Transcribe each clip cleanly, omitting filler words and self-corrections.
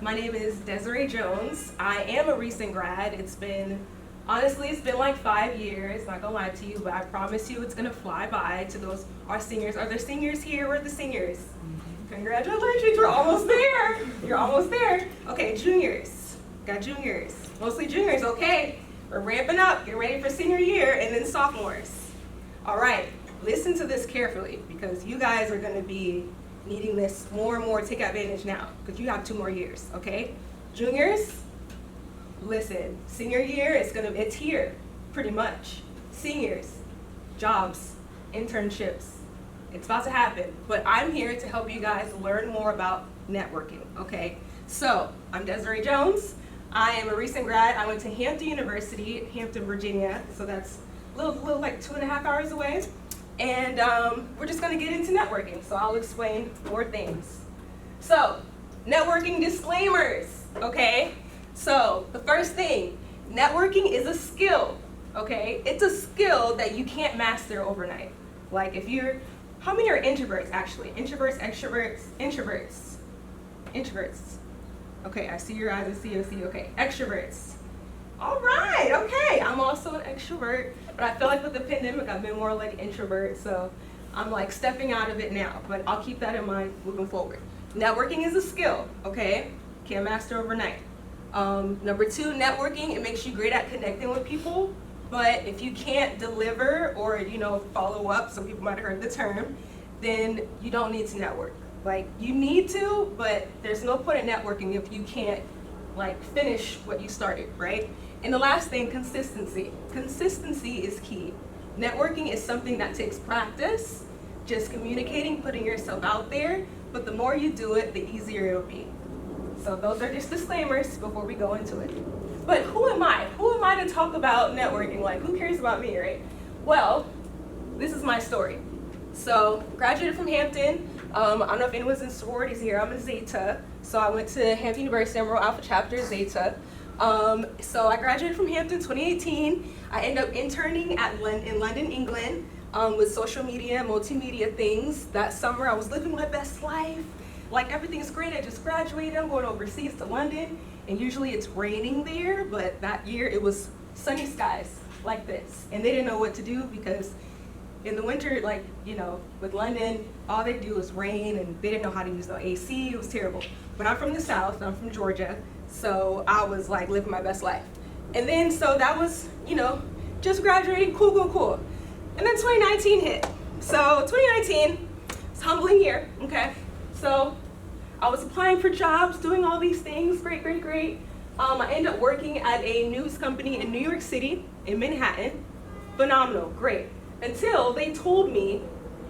My name is Desireé Jones. I am a recent grad. Honestly, it's been like 5 years, not gonna lie to you, but I promise you it's gonna fly by to those, our seniors. Are there seniors here? Where are the seniors? Congratulations, you're almost there. You're almost there. Okay, juniors. Got juniors. Mostly juniors, okay. We're ramping up, get ready for senior year, and then sophomores. All right, listen to this carefully because you guys are gonna be needing this more and more. Take advantage now because you have 2 more years, okay? Juniors, listen, senior year, it's here, pretty much. Seniors, jobs, internships, it's about to happen. But I'm here to help you guys learn more about networking, okay? So, I'm Desireé Jones. I am a recent grad. I went to Hampton University, Hampton, Virginia, so that's a little like 2.5 hours away. And we're just gonna get into networking, so I'll explain 4 things. So, networking disclaimers, okay? So, the first thing, networking is a skill, okay? It's a skill that you can't master overnight. Like how many are introverts actually? Introverts, extroverts, introverts. Introverts. Okay, I see your eyes, I see, okay. Extroverts. All right, okay, I'm also an extrovert, but I feel like with the pandemic, I've been more like introvert, so I'm like stepping out of it now, but I'll keep that in mind moving forward. Networking is a skill, okay? Can't master overnight. Number 2, networking, it makes you great at connecting with people, but if you can't deliver or, follow up, some people might have heard the term, then you don't need to network. Like, you need to, but there's no point in networking if you can't, finish what you started, right? And the last thing, consistency. Consistency is key. Networking is something that takes practice, just communicating, putting yourself out there, but the more you do it, the easier it'll be. So those are just disclaimers before we go into it. But who am I? Who am I to talk about networking? Like, who cares about me, right? Well, this is my story. So, graduated from Hampton. I don't know if anyone's in sororities here. I'm a Zeta. So I went to Hampton University, I'm Rho Alpha Chapter, Zeta. So I graduated from Hampton 2018. I ended up interning in London, England, with social media, multimedia things. That summer, I was living my best life. Like, everything's great, I just graduated, I'm going overseas to London, and usually it's raining there, but that year it was sunny skies like this. And they didn't know what to do because in the winter, with London, all they do is rain, and they didn't know how to use the AC, it was terrible. But I'm from the South, I'm from Georgia, so I was living my best life. And then, so that was, just graduating, cool. And then 2019 hit. So 2019, it's a humbling year, okay? So I was applying for jobs, doing all these things, great. I ended up working at a news company in New York City, in Manhattan. Phenomenal, great. Until they told me,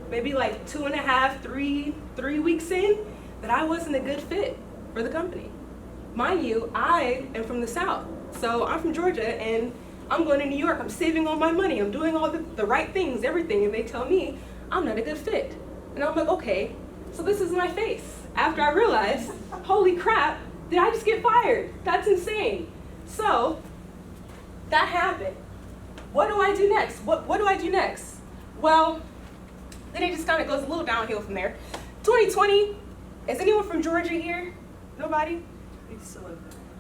maybe 2.5, 3 weeks in, that I wasn't a good fit for the company. Mind you, I am from the South. So I'm from Georgia, and I'm going to New York, I'm saving all my money, I'm doing all the right things, everything, and they tell me I'm not a good fit. And I'm like, okay. So this is my face. After I realized, holy crap, did I just get fired? That's insane. So that happened. What do I do next? What do I do next? Well, then it just kind of goes a little downhill from there. 2020, is anyone from Georgia here? Nobody?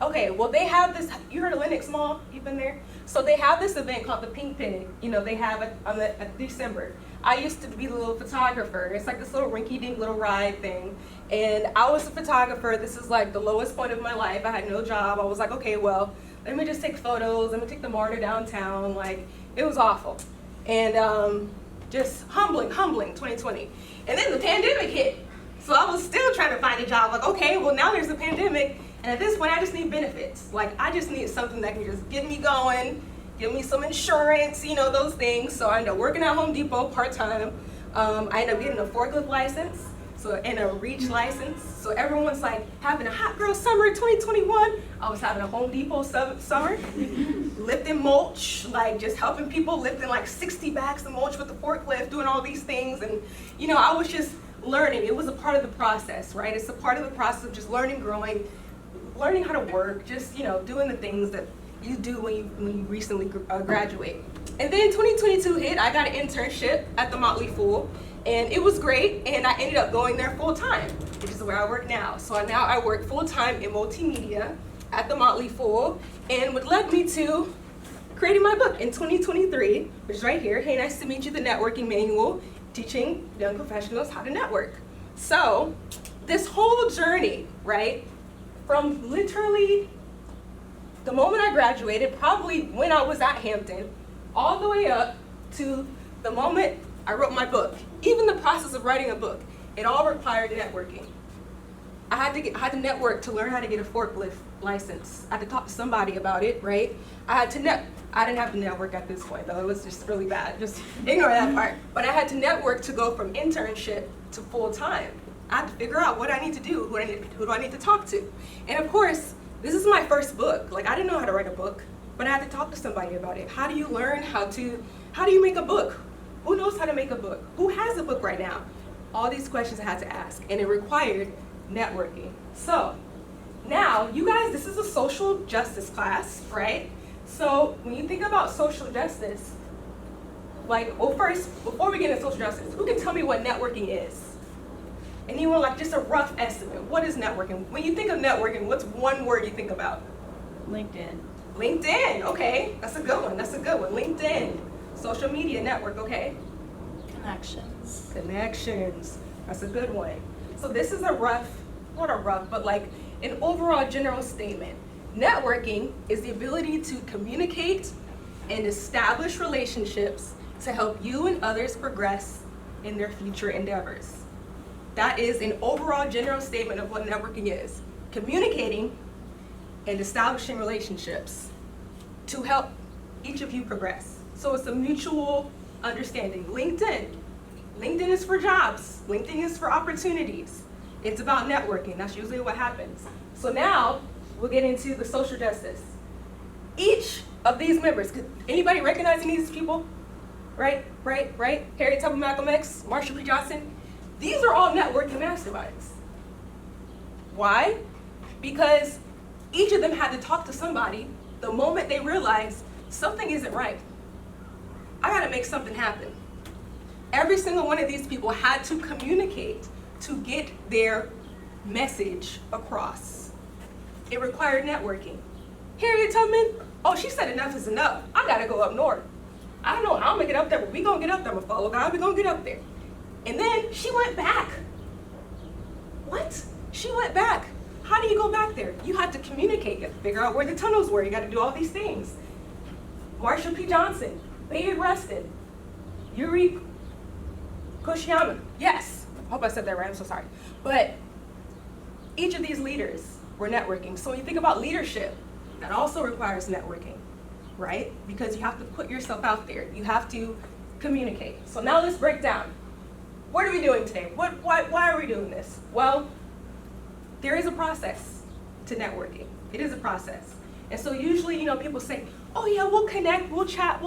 Okay, well they have this, you heard of Lenox Mall? You've been there? So they have this event called the Pink Pig. They have it on December. I used to be the little photographer. It's like this little rinky-dink little ride thing. And I was a photographer. This is the lowest point of my life. I had no job. I was like, okay, well, let me just take photos. Let me take the MARTA downtown. It was awful. And just humbling, 2020. And then the pandemic hit. So I was still trying to find a job. Okay, well now there's a pandemic. And at this point, I just need benefits. I just need something that can just get me going, give me some insurance, those things. So I ended up working at Home Depot part-time. I ended up getting a forklift license, and a reach license. So everyone's having a hot girl summer 2021. I was having a Home Depot summer, lifting mulch, just helping people, lifting 60 bags of mulch with the forklift, doing all these things. And, I was just learning. It was a part of the process, right? It's a part of the process of just learning, growing, learning how to work, just, doing the things that you do when you recently graduate. And then 2022 hit, I got an internship at the Motley Fool, And it was great, and I ended up going there full time, which is where I work now. So now I work full time in multimedia at the Motley Fool, and what led me to creating my book in 2023, which is right here. Hey, nice to meet you, the networking manual, teaching young professionals how to network. So this whole journey, right, from literally the moment I graduated, probably when I was at Hampton, all the way up to the moment I wrote my book. Even the process of writing a book, it all required networking. I had to network to learn how to get a forklift license. I had to talk to somebody about it, right? I didn't have to network at this point, though. It was just really bad. Just ignore that part. But I had to network to go from internship to full time. I had to figure out what I need to do, who do I need to talk to. And of course, this is my first book. Like, I didn't know how to write a book, but I had to talk to somebody about it. How do you learn how do you make a book? Who knows how to make a book? Who has a book right now? All these questions I had to ask, and it required networking. So now, you guys, this is a social justice class, right? So when you think about social justice, like, well, first, before we get into social justice, who can tell me what networking is? Anyone, like, just a rough estimate? What is networking? When you think of networking, what's one word you think about? LinkedIn. LinkedIn, okay. That's a good one. That's a good one. LinkedIn. Social media network, okay. Connections. Connections. That's a good one. So this is a rough, not a rough, but like an overall general statement. Networking is the ability to communicate and establish relationships to help you and others progress in their future endeavors. That is an overall general statement of what networking is. Communicating and establishing relationships to help each of you progress. So it's a mutual understanding. LinkedIn. LinkedIn is for jobs. LinkedIn is for opportunities. It's about networking. That's usually what happens. So now we'll get into the social justice. Each of these members, anybody recognizing these people? Right? Harriet Tubman, Malcolm X, Marsha P. Johnson. These are all networking masterminds. Why? Because each of them had to talk to somebody the moment they realized something isn't right. I gotta make something happen. Every single one of these people had to communicate to get their message across. It required networking. Harriet Tubman, oh, she said enough is enough. I gotta go up north. I don't know, I'll make it up there, but we gonna get up there. I'm gonna follow God, we gonna get up there. And then she went back. What? She went back. How do you go back there? You have to communicate. You have to figure out where the tunnels were. You got to do all these things. Marsha P. Johnson, Bayard Rustin, Yuri Kochiyama. Yes. I hope I said that right. I'm so sorry. But each of these leaders were networking. So when you think about leadership, that also requires networking, right? Because you have to put yourself out there. You have to communicate. So now let's break down. What are we doing today? Why are we doing this? Well, there is a process to networking. It is a process. And so usually, people say, oh yeah, we'll connect, we'll chat.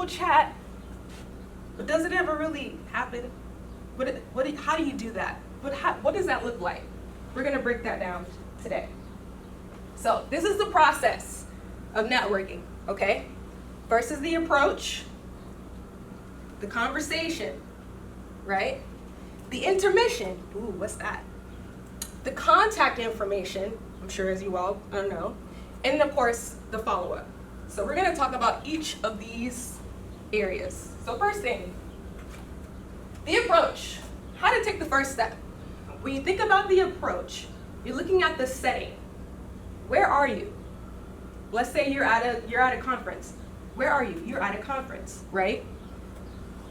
But does it ever really happen? How do you do that? What does that look like? We're gonna break that down today. So this is the process of networking, okay? First is the approach, the conversation, right? The intermission, ooh, what's that? The contact information, I'm sure as you all know, and of course, the follow-up. So we're gonna talk about each of these areas. So first thing, the approach, how to take the first step. When you think about the approach, you're looking at the setting. Where are you? Let's say you're at a conference. Where are you? You're at a conference, right?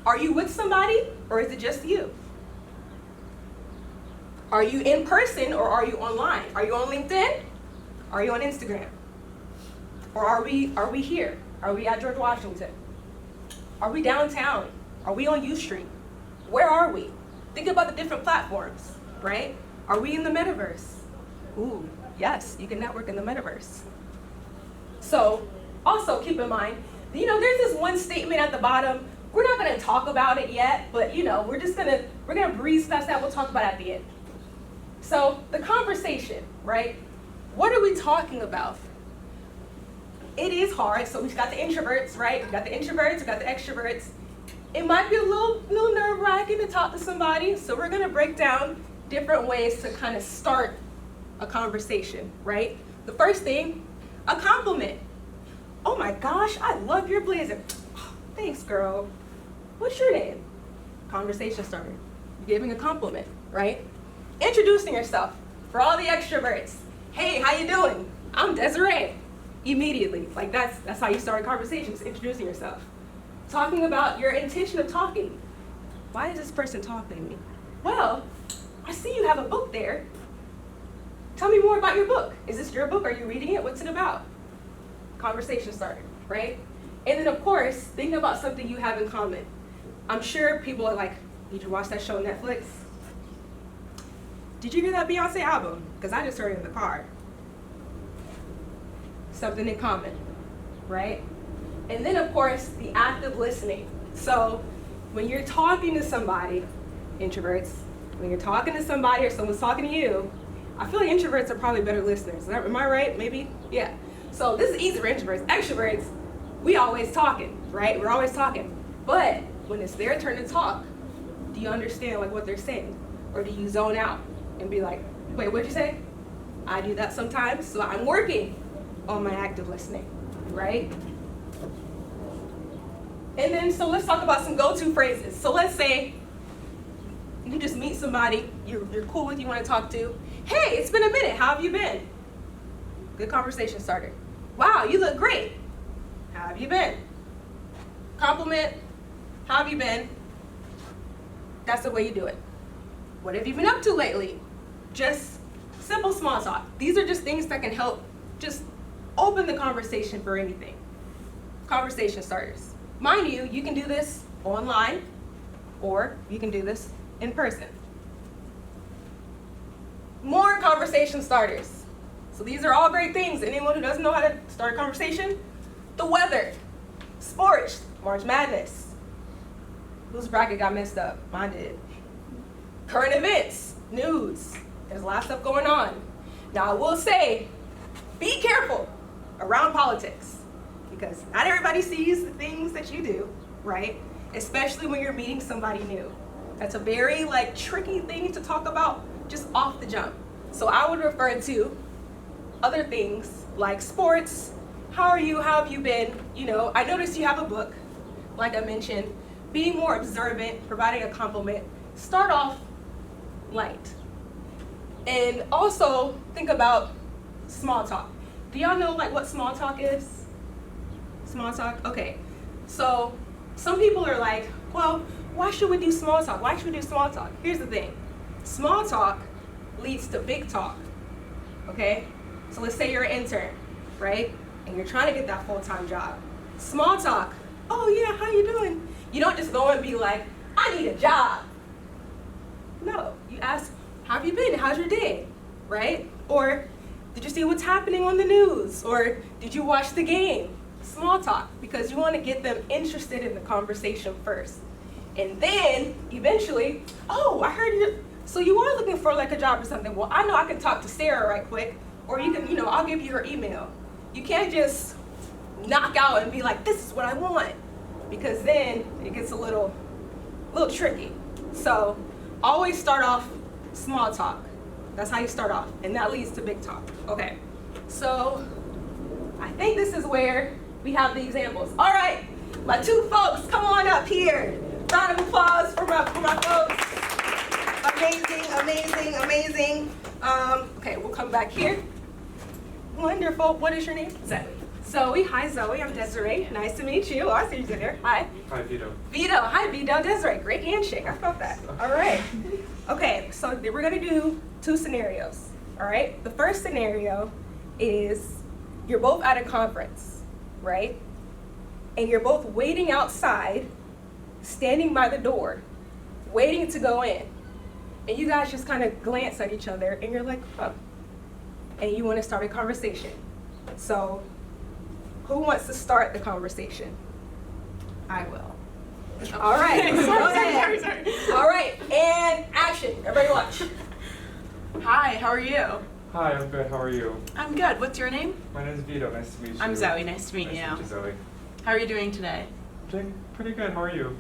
Are you with somebody or is it just you? Are you in person or are you online? Are you on LinkedIn? Are you on Instagram? Or are we here? Are we at George Washington? Are we downtown? Are we on U Street? Where are we? Think about the different platforms, right? Are we in the metaverse? Ooh, yes, you can network in the metaverse. So also keep in mind, there's this one statement at the bottom. We're not gonna talk about it yet, but we're gonna breeze past that. We'll talk about it at the end. So the conversation, right? What are we talking about? It is hard. So we've got the introverts, right? We've got the introverts, we've got the extroverts. it might be a little nerve-wracking to talk to somebody, so we're gonna break down different ways to kind of start a conversation, right? The first thing, a compliment. Oh my gosh, I love your blazer. Oh, thanks, girl. What's your name? Conversation starter. You're giving a compliment, right? Introducing yourself. For all the extroverts, hey, how you doing? I'm Desireé. Immediately, like that's how you start a conversation, just introducing yourself. Talking about your intention of talking. Why is this person talking to me? Well, I see you have a book there. Tell me more about your book. Is this your book? Are you reading it? What's it about? Conversation starter, right? And then of course, thinking about something you have in common. I'm sure people are like, did you watch that show on Netflix? Did you hear that Beyonce album? Because I just heard it in the car. Something in common, right? And then of course, the active listening. So when you're talking to somebody, introverts, when you're talking to somebody or someone's talking to you, I feel like introverts are probably better listeners. Am I right? Maybe? Yeah. So this is easy for introverts. Extroverts, we always talking, right? We're always talking. But when it's their turn to talk, do you understand like what they're saying? Or do you zone out and be like, wait, what'd you say? I do that sometimes, so I'm working on my active listening, right? And then, so let's talk about some go-to phrases. So let's say you just meet somebody you're cool with, you want to talk to. Hey, it's been a minute, how have you been? Good conversation starter. Wow, you look great. How have you been? Compliment, how have you been? That's the way you do it. What have you been up to lately? Just simple small talk. These are just things that can help just open the conversation for anything. Conversation starters. Mind you, you can do this online or you can do this in person. More conversation starters. So these are all great things. Anyone who doesn't know how to start a conversation? The weather, sports, March Madness. Whose bracket got messed up? Mine did. Current events, news. There's a lot of stuff going on. Now I will say, be careful around politics because not everybody sees the things that you do, right? Especially when you're meeting somebody new. That's a very tricky thing to talk about just off the jump. So I would refer to other things like sports. How are you? How have you been? I noticed you have a book, like I mentioned. Being more observant, providing a compliment. Start off light. And also think about small talk. Do y'all know what small talk is? Small talk? Okay. So some people are like, well, why should we do small talk? Why should we do small talk? Here's the thing. Small talk leads to big talk. Okay? So let's say you're an intern, right? And you're trying to get that full-time job. Small talk. Oh yeah, how you doing? You don't just go and be like, I need a job. No, you ask, how have you been? How's your day? Right? Or did you see what's happening on the news? Or did you watch the game? Small talk, because you want to get them interested in the conversation first. And then eventually, oh, I heard you, so you are looking for a job or something. Well, I know I can talk to Sarah right quick, or you can, I'll give you her email. You can't just knock out and be like, this is what I want, because then it gets a little tricky. So always start off small talk. That's how you start off, and that leads to big talk. Okay, so I think this is where we have the examples. All right, my two folks, come on up here. Round of applause for my folks. Amazing, amazing, amazing. Okay, we'll come back here. Wonderful. What is your name? Zoe. Zoe. Hi, Zoe. I'm Desireé. Nice to meet you. Oh, I see you there. Hi. Hi, Vito. Vito. Hi, Vito. Desireé. Great handshake. I felt that. All right. Okay, so we're going to do two scenarios. All right. The first scenario is you're both at a conference, right? And you're both waiting outside, standing by the door, waiting to go in. And you guys just kind of glance at each other and you're like, oh. And you want to start a conversation. So who wants to start the conversation? I will. All right. Sorry. All right, and action. Everybody watch. Hi, how are you? Hi, I'm good. How are you? I'm good. What's your name? My name is Vito. Nice to meet you. I'm Zoe. Nice to meet you. Nice to meet you, Zoe. How are you doing today? Doing pretty good. How are you?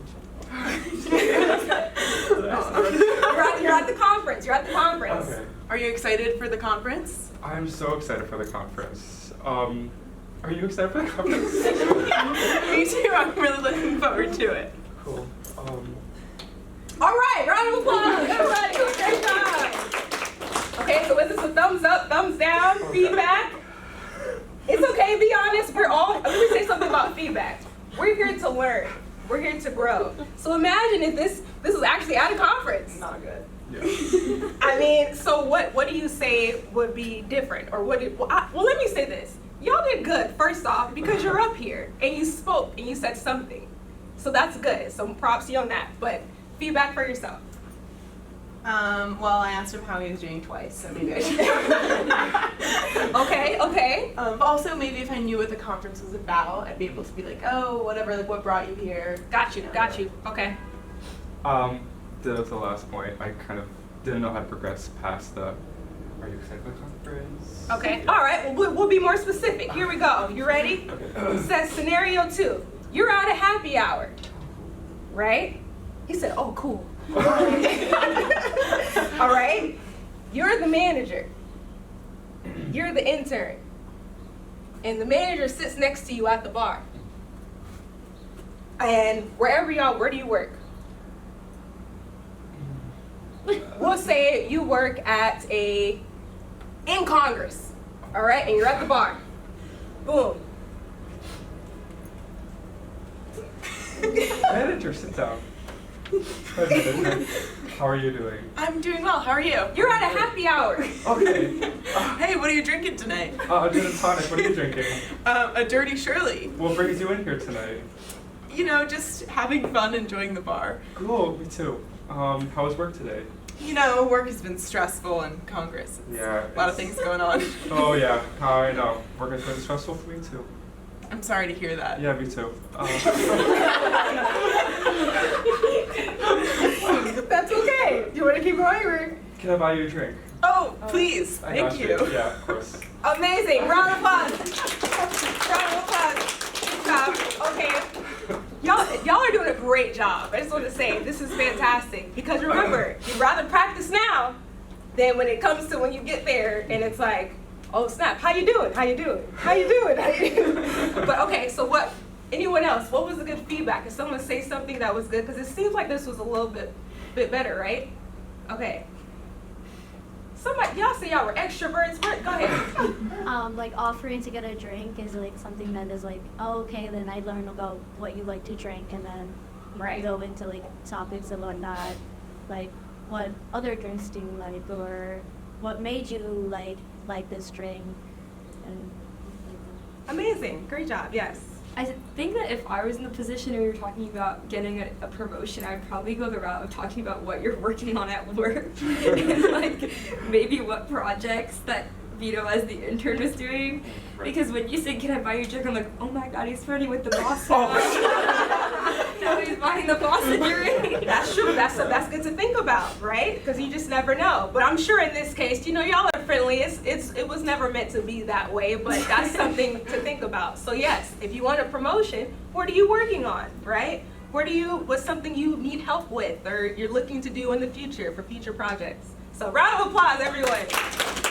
You're at the conference. You're at the conference. Okay. Are you excited for the conference? I'm so excited for the conference. Are you excited for the conference? Me too. I'm really looking forward to it. Cool. All right, round of applause, everybody. Great job. Okay, so is this a thumbs up, thumbs down, feedback? It's okay, be honest. Let me say something about feedback. We're here to learn. We're here to grow. So imagine if this was actually at a conference. Not good. Yeah. I mean, so what do you say would be different? Or let me say this. Y'all did good, first off, because you're up here and you spoke and you said something. So that's good. So props to you on that. But feedback for yourself. Well, I asked him how he was doing twice, so maybe I should. Okay. But also, maybe if I knew what the conference was about, I'd be able to be like, oh, whatever, like what brought you here? Got you. Okay. The last point, I kind of didn't know how to progress past the, are you excited for the conference? Okay. All right. Well, we'll be more specific. Here we go. You ready? Okay. It says scenario 2. You're at a happy hour, right? He said, oh, cool. All right. You're the manager. You're the intern. And the manager sits next to you at the bar. And where do you work? We'll say you work in Congress, all right? And you're at the bar. Boom. Manager, sit down. How are you doing? I'm doing well. How are you? You're at a happy hour. Okay. Hey, what are you drinking tonight? Gin and tonic. What are you drinking? A dirty Shirley. What brings you in here tonight? You know, just having fun, enjoying the bar. Cool, me too. How was work today? You know, work has been stressful in Congress. Yeah. A lot of things going on. Oh yeah, I know. Work has been stressful for me too. I'm sorry to hear that. Yeah, me too. That's okay. Do you want to keep going? Or? Can I buy you a drink? Oh, please. I Thank got you. Yeah, of course. Amazing. Round of applause. Round of applause. Good job. Okay. Y'all are doing a great job. I just want to say this is fantastic because remember, you'd rather practice now than when it comes to when you get there and it's like, oh snap, how you doing? But okay, so anyone else, what was the good feedback? Did someone say something that was good? Because it seems like this was a little bit better, right? Okay. Y'all say y'all were extroverts. Go ahead. Like offering to get a drink is like something that is like, oh, okay, then I learn about what you like to drink, and then Right. go into like topics and whatnot, like what other drinks do you like, or what made you like this drink, and Amazing. Great job. Yes. I think that if I was in the position where you're talking about getting a promotion, I'd probably go the route of talking about what you're working on at work and like maybe what projects that Vito as the intern was doing. Because when you said, can I buy you a drink, I'm like, oh my god, he's flirting with the boss now. Now he's buying the boss a drink. That's true. That's good to think about, right? Because you just never know. But I'm sure in this case, y'all are friendly. It was never meant to be that way, but that's something to think about. So yes, if you want a promotion, what are you working on, right? What's something you need help with or you're looking to do in the future for future projects? So round of applause, everyone.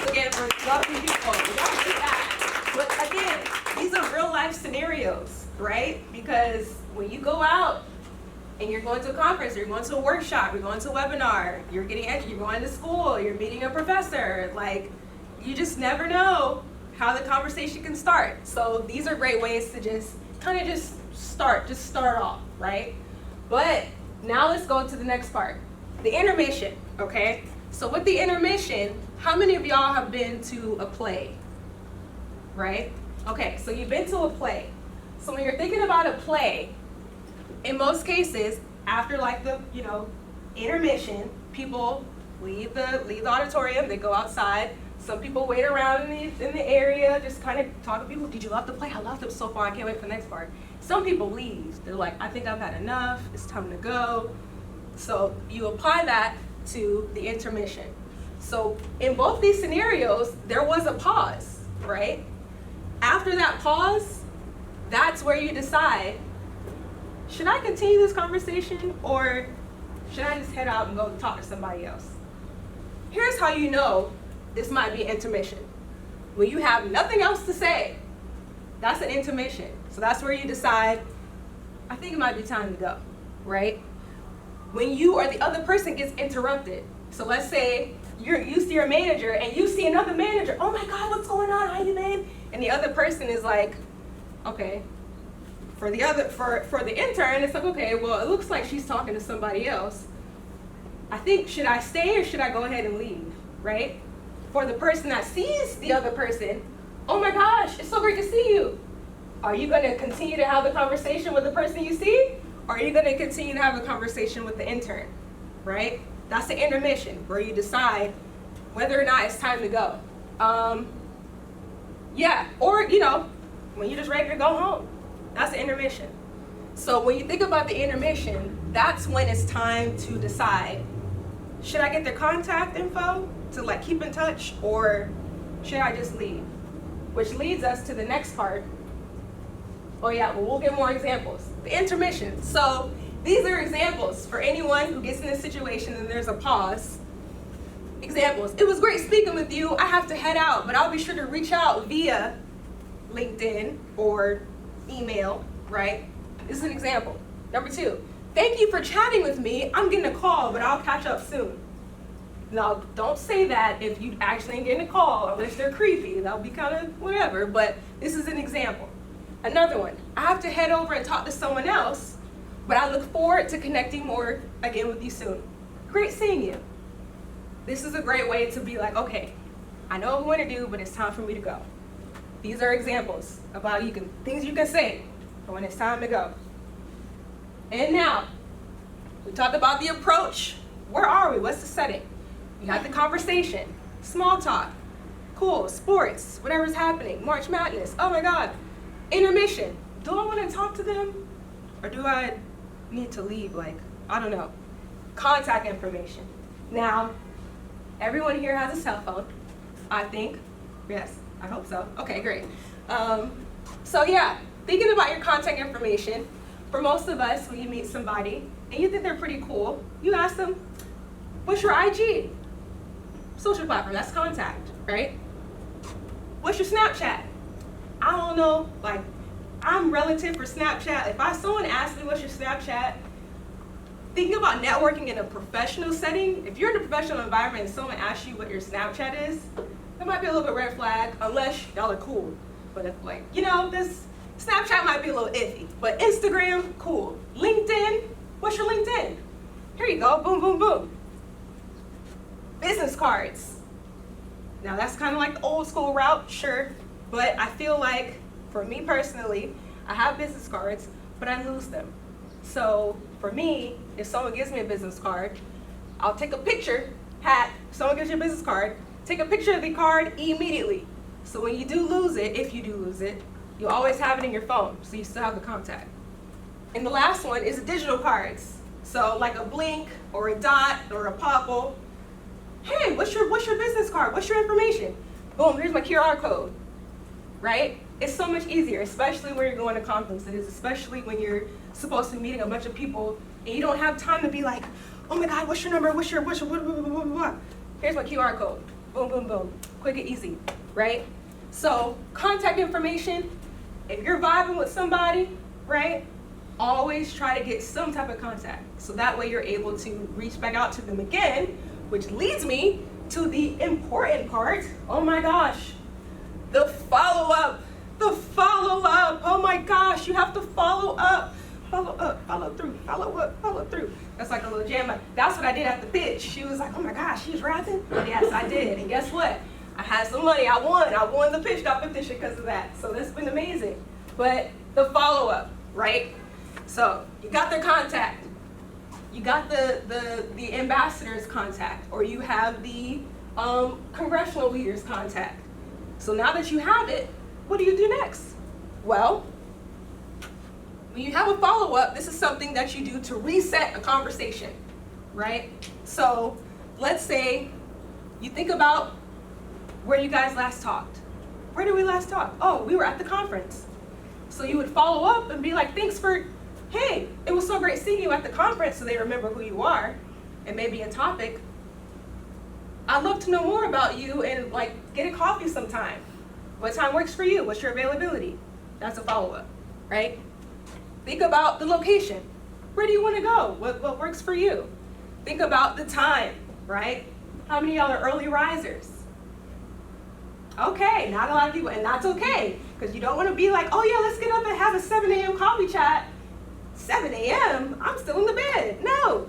Again, for lovely people. Y'all see that. But again, these are real life scenarios, right? Because when you go out and you're going to a conference, or you're going to a workshop, you're going to a webinar, you're getting educated, you're going to school, you're meeting a professor, like you just never know how the conversation can start. So these are great ways to just start off, right? But now let's go to the next part, the intermission, okay? So with the intermission, how many of y'all have been to a play? Right? Okay, so you've been to a play. So when you're thinking about a play, in most cases, after like the, intermission, people leave the auditorium, they go outside. Some people wait around in the area, just kind of talk to people. Did you love the play? I loved it so far, I can't wait for the next part. Some people leave. They're like, I think I've had enough, it's time to go. So you apply that to the intermission. So in both these scenarios, there was a pause, right? After that pause, that's where you decide, should I continue this conversation or should I just head out and go talk to somebody else? Here's how you know this might be intermission. When you have nothing else to say, that's an intermission. So that's where you decide, I think it might be time to go, right? When you or the other person gets interrupted. So let's say you see your manager and you see another manager, oh my God, what's going on, how you been? And the other person is like, okay. For the intern, it's like, okay, well, it looks like she's talking to somebody else. I think, should I stay or should I go ahead and leave, right? For the person that sees the other person, oh my gosh, it's so great to see you. Are you gonna continue to have the conversation with the person you see? Or are you gonna continue to have the conversation with the intern, right? That's the intermission, where you decide whether or not it's time to go. Yeah, or, when you're just ready to go home. That's the intermission. So when you think about the intermission, that's when it's time to decide, should I get their contact info to keep in touch, or should I just leave? Which leads us to the next part. Oh yeah, well, we'll get more examples. The intermission. So these are examples for anyone who gets in this situation and there's a pause. Examples. It was great speaking with you. I have to head out, but I'll be sure to reach out via LinkedIn or email, right? This is an example. Number 2, thank you for chatting with me. I'm getting a call, but I'll catch up soon. Now, don't say that if you actually ain't getting a call, unless they're creepy. That'll be kind of whatever, but this is an example. Another one, I have to head over and talk to someone else, but I look forward to connecting more again with you soon. Great seeing you. This is a great way to be like, okay, I know what I want to do, but it's time for me to go. These are examples about things you can say for when it's time to go. And now, we talked about the approach. Where are we? What's the setting? We had the conversation, small talk, cool, sports, whatever's happening, March Madness, oh my God. Intermission, do I want to talk to them? Or do I need to leave? I don't know. Contact information. Now, everyone here has a cell phone, I think. Yes, I hope so. Okay, great. So yeah, thinking about your contact information, for most of us, when you meet somebody and you think they're pretty cool, you ask them, what's your IG? Social platform, that's contact, right? What's your Snapchat? I don't know, I'm relative for Snapchat. If someone asks me what's your Snapchat, thinking about networking in a professional setting, if you're in a professional environment and someone asks you what your Snapchat is, that might be a little bit red flag, unless y'all are cool. But if this Snapchat might be a little iffy, but Instagram, cool. LinkedIn, what's your LinkedIn? Here you go, boom, boom, boom. Business cards. Now that's kind of like the old school route, sure, but I feel like, for me personally, I have business cards, but I lose them. So for me, if someone gives me a business card, I'll take a picture, if someone gives you a business card, take a picture of the card immediately. So when you do lose it, if you do lose it, you always have it in your phone, so you still have the contact. And the last one is digital cards. So like a Blink or a Dot or a Popple. Hey, what's your business card? What's your information? Boom, here's my QR code, right? It's so much easier, especially when you're going to conferences, especially when you're supposed to be meeting a bunch of people and you don't have time to be like, oh my God, what's your number? What's your blah, blah, blah, blah, blah. Here's my QR code. Boom, boom, boom. Quick and easy, right? So contact information, if you're vibing with somebody, right, always try to get some type of contact. So that way you're able to reach back out to them again, which leads me to the important part. Oh my gosh, the follow-up. The follow-up. Oh my gosh, you have to follow up. Follow up, follow through, follow up, follow through. That's like a little jam. That's what I did at the pitch. She was like, oh my gosh, she's rapping? Yes, I did. And guess what? I had some money. I won the pitch competition because of that. So that's been amazing. But the follow-up, right? So you got their contact. You got the ambassador's contact, or you have the congressional leader's contact. So now that you have it, what do you do next? Well, when you have a follow-up, this is something that you do to reset a conversation, right? So let's say you think about where you guys last talked. Where did we last talk? Oh, we were at the conference. So you would follow up and be like, thanks for hey, it was so great seeing you at the conference, so they remember who you are, and maybe a topic. I'd love to know more about you and like get a coffee sometime. What time works for you? What's your availability? That's a follow-up, right? Think about the location. Where do you want to go? What works for you? Think about the time, right? How many of y'all are early risers? Okay, not a lot of people, and that's okay, because you don't want to be like, oh yeah, let's get up and have a 7 a.m. coffee chat. 7 a.m.? I'm still in the bed. No.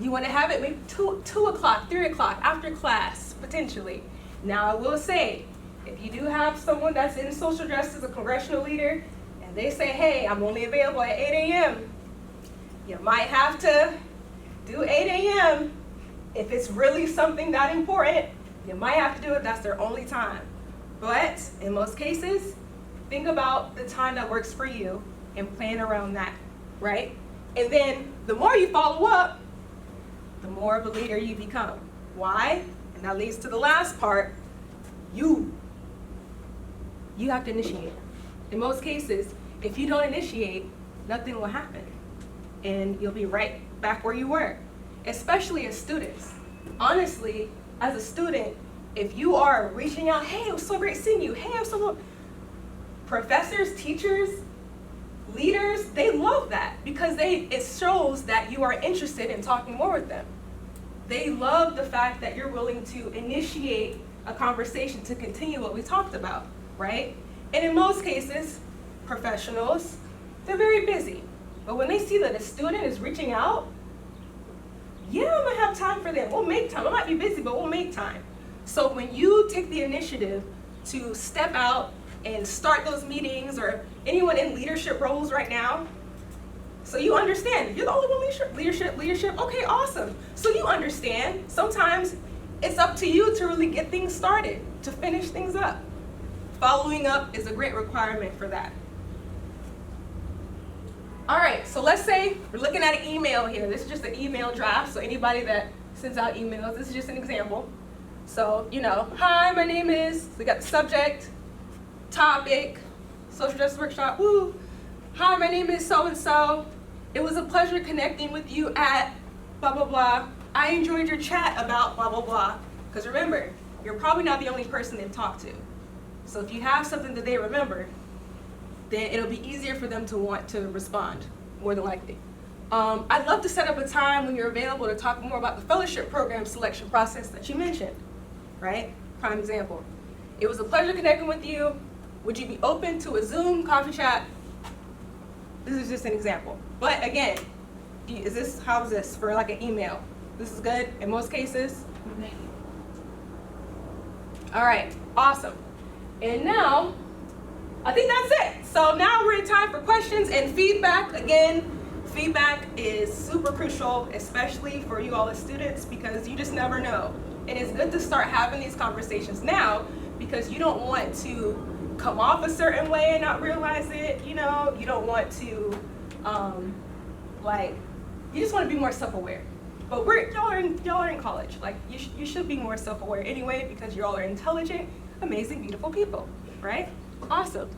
You want to have it maybe 2 o'clock, 3 o'clock, after class, potentially. Now, I will say, if you do have someone that's in social justice, a congressional leader, and they say, hey, I'm only available at 8 a.m., you might have to do 8 a.m. If it's really something that important, you might have to do it. That's their only time. But in most cases, think about the time that works for you and plan around that, right? And then the more you follow up, the more of a leader you become. Why? And that leads to the last part. You have to initiate. In most cases, if you don't initiate, nothing will happen. And you'll be right back where you were, especially as students. Honestly, as a student, if you are reaching out, hey, it was so great seeing you. Hey, I'm so professors, teachers, leaders, they love that because it shows that you are interested in talking more with them. They love the fact that you're willing to initiate a conversation to continue what we talked about, right? And in most cases, professionals, they're very busy. But when they see that a student is reaching out, yeah, I'm gonna have time for them. We'll make time. I might be busy, but we'll make time. So when you take the initiative to step out and start those meetings, or anyone in leadership roles right now, so you understand, you're the only one leadership, okay, awesome. So you understand, sometimes it's up to you to really get things started, to finish things up. Following up is a great requirement for that. All right, so let's say we're looking at an email here. This is just an email draft, so anybody that sends out emails, this is just an example. So, hi, my name is, we got the subject, topic, social justice workshop, woo. Hi, my name is so-and-so. It was a pleasure connecting with you at blah, blah, blah. I enjoyed your chat about blah, blah, blah. Because remember, you're probably not the only person they've talked to. So if you have something that they remember, then it'll be easier for them to want to respond, more than likely. I'd love to set up a time when you're available to talk more about the fellowship program selection process that you mentioned, right? Prime example. It was a pleasure connecting with you. Would you be open to a Zoom coffee chat? This is just an example. But again, how is this for like an email? This is good in most cases? All right, awesome. And now, I think that's it. So now we're in time for questions and feedback. Again, feedback is super crucial, especially for you all as students, because you just never know. And it's good to start having these conversations now, because you don't want to come off a certain way and not realize it. You don't want to, you just want to be more self-aware. But y'all are in college. Like, you should be more self-aware anyway, because you all are intelligent, amazing, beautiful people, right? Awesome.